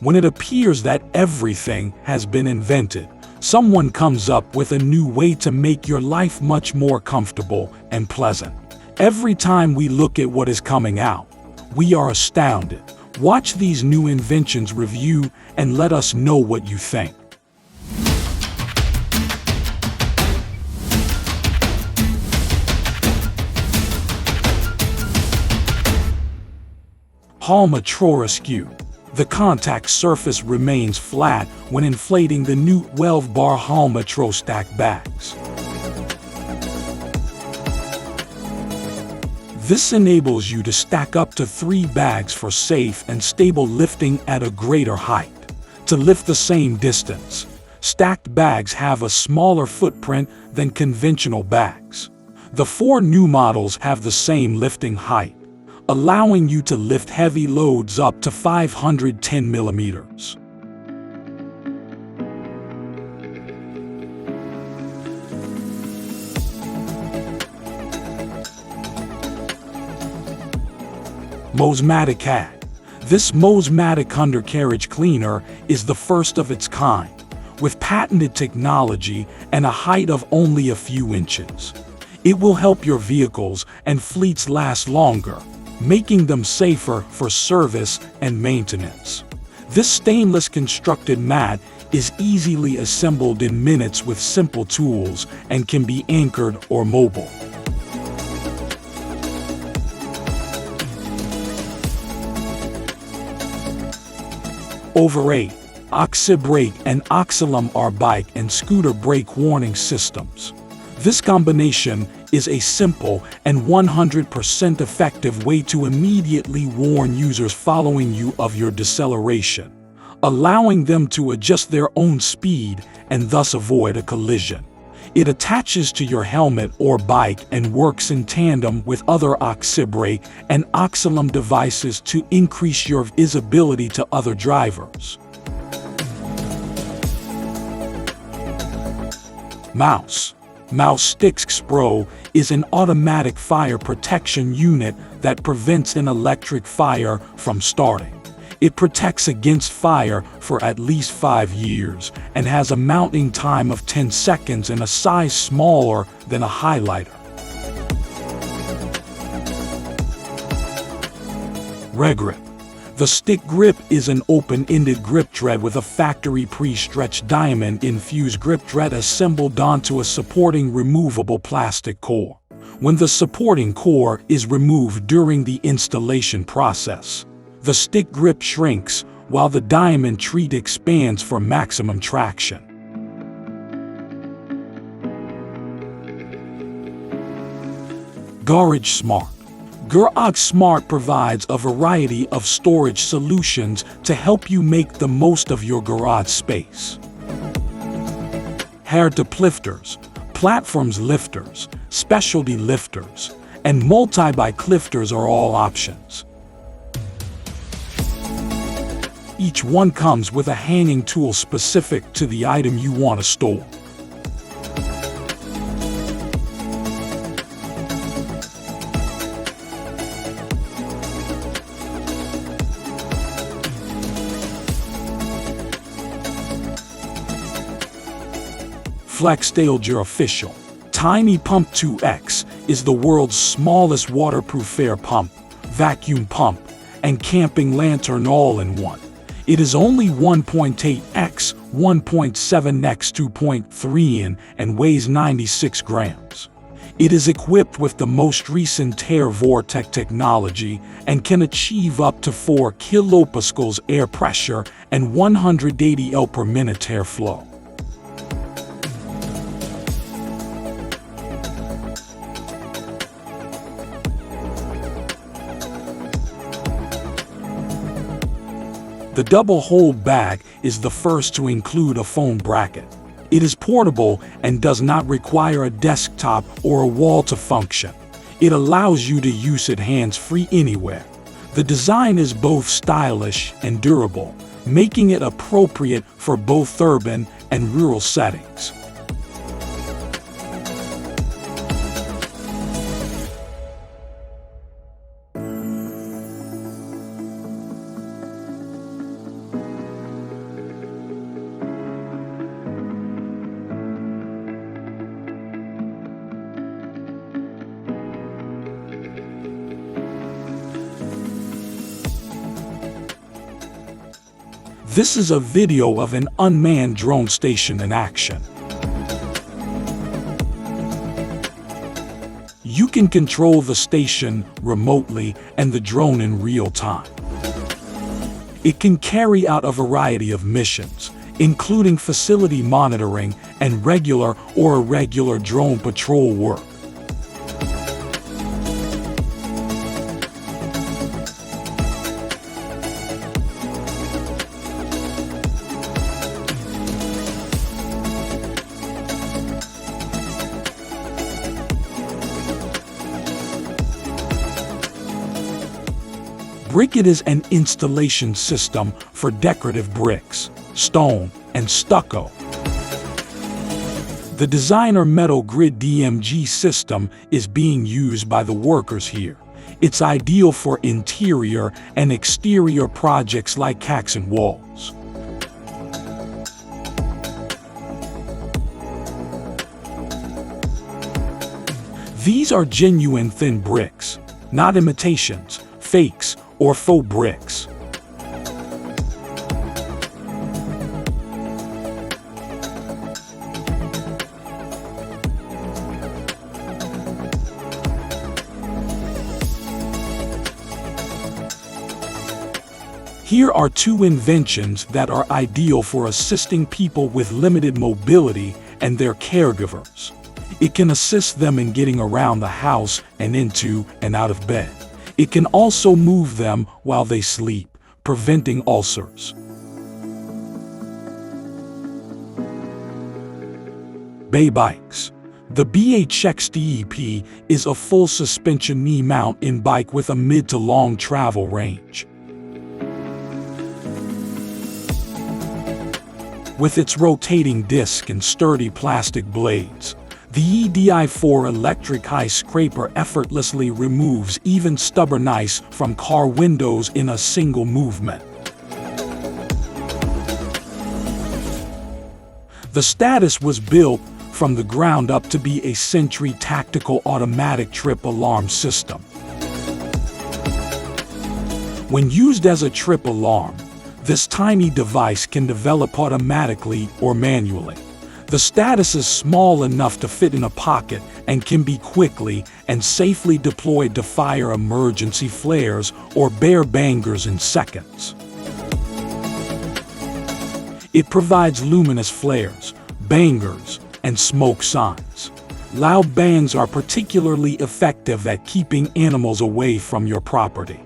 When it appears that everything has been invented, someone comes up with a new way to make your life much more comfortable and pleasant. Every time we look at what is coming out, we are astounded. Watch these new inventions review and let us know what you think. HolmatroRescue. The contact surface remains flat when inflating the new 12-bar Holmatro stack bags. This enables you to stack up to 3 bags for safe and stable lifting at a greater height. To lift the same distance, stacked bags have a smaller footprint than conventional bags. The 4 new models have the same lifting height, allowing you to lift heavy loads up to 510 millimeters. Mosmatic AG. This Mosmatic undercarriage cleaner is the first of its kind, with patented technology and a height of only a few inches. It will help your vehicles and fleets last longer, making them safer for service and maintenance. This stainless constructed mat is easily assembled in minutes with simple tools and can be anchored or mobile. Overade, OxyBrake and Oxylum are bike and scooter brake warning systems. This combination is a simple and 100% effective way to immediately warn users following you of your deceleration, allowing them to adjust their own speed and thus avoid a collision. It attaches to your helmet or bike and works in tandem with other OxyBrake and Oxylum devices to increase your visibility to other drivers. Mosmatic Pro is an automatic fire protection unit that prevents an electric fire from starting. It protects against fire for at least 5 years and has a mounting time of 10 seconds and a size smaller than a highlighter. ReGrip. The stick grip is an open-ended grip thread with a factory pre-stretched diamond-infused grip thread assembled onto a supporting removable plastic core. When the supporting core is removed during the installation process, the stick grip shrinks while the diamond treat expands for maximum traction. Garagesmart. Garagesmart provides a variety of storage solutions to help you make the most of your garage space. Hardtop lifters, platforms lifters, specialty lifters, and multi-bike lifters are all options. Each one comes with a hanging tool specific to the item you want to store. FlexTailGear Official. Tiny Pump 2X is the world's smallest waterproof air pump, vacuum pump, and camping lantern all in one. It is only 1.8x, 1.7x, 2.3 in and weighs 96 grams. It is equipped with the most recent air vortex technology and can achieve up to 4 kilopascals air pressure and 180 L per minute airflow. The double-hole bag is the first to include a phone bracket. It is portable and does not require a desktop or a wall to function. It allows you to use it hands-free anywhere. The design is both stylish and durable, making it appropriate for both urban and rural settings. This is a video of an unmanned drone station in action. You can control the station remotely and the drone in real time. It can carry out a variety of missions, including facility monitoring and regular or irregular drone patrol work. BhBikes is an installation system for decorative bricks, stone, and stucco. The designer metal grid DMG system is being used by the workers here. It's ideal for interior and exterior projects like cacks and walls. These are genuine thin bricks, not imitations, fakes, or faux bricks. Here are two inventions that are ideal for assisting people with limited mobility and their caregivers. It can assist them in getting around the house and into and out of bed. It can also move them while they sleep, preventing ulcers. BhBikes. The BhXTEP is a full suspension knee mount in bike with a mid to long travel range. With its rotating disc and sturdy plastic blades, the EDI4 electric ice scraper effortlessly removes even stubborn ice from car windows in a single movement. The Status was built from the ground up to be a Sentry tactical automatic trip alarm system. When used as a trip alarm, this tiny device can develop automatically or manually. The Status is small enough to fit in a pocket and can be quickly and safely deployed to fire emergency flares or bare bangers in seconds. It provides luminous flares, bangers, and smoke signs. Loud bangs are particularly effective at keeping animals away from your property.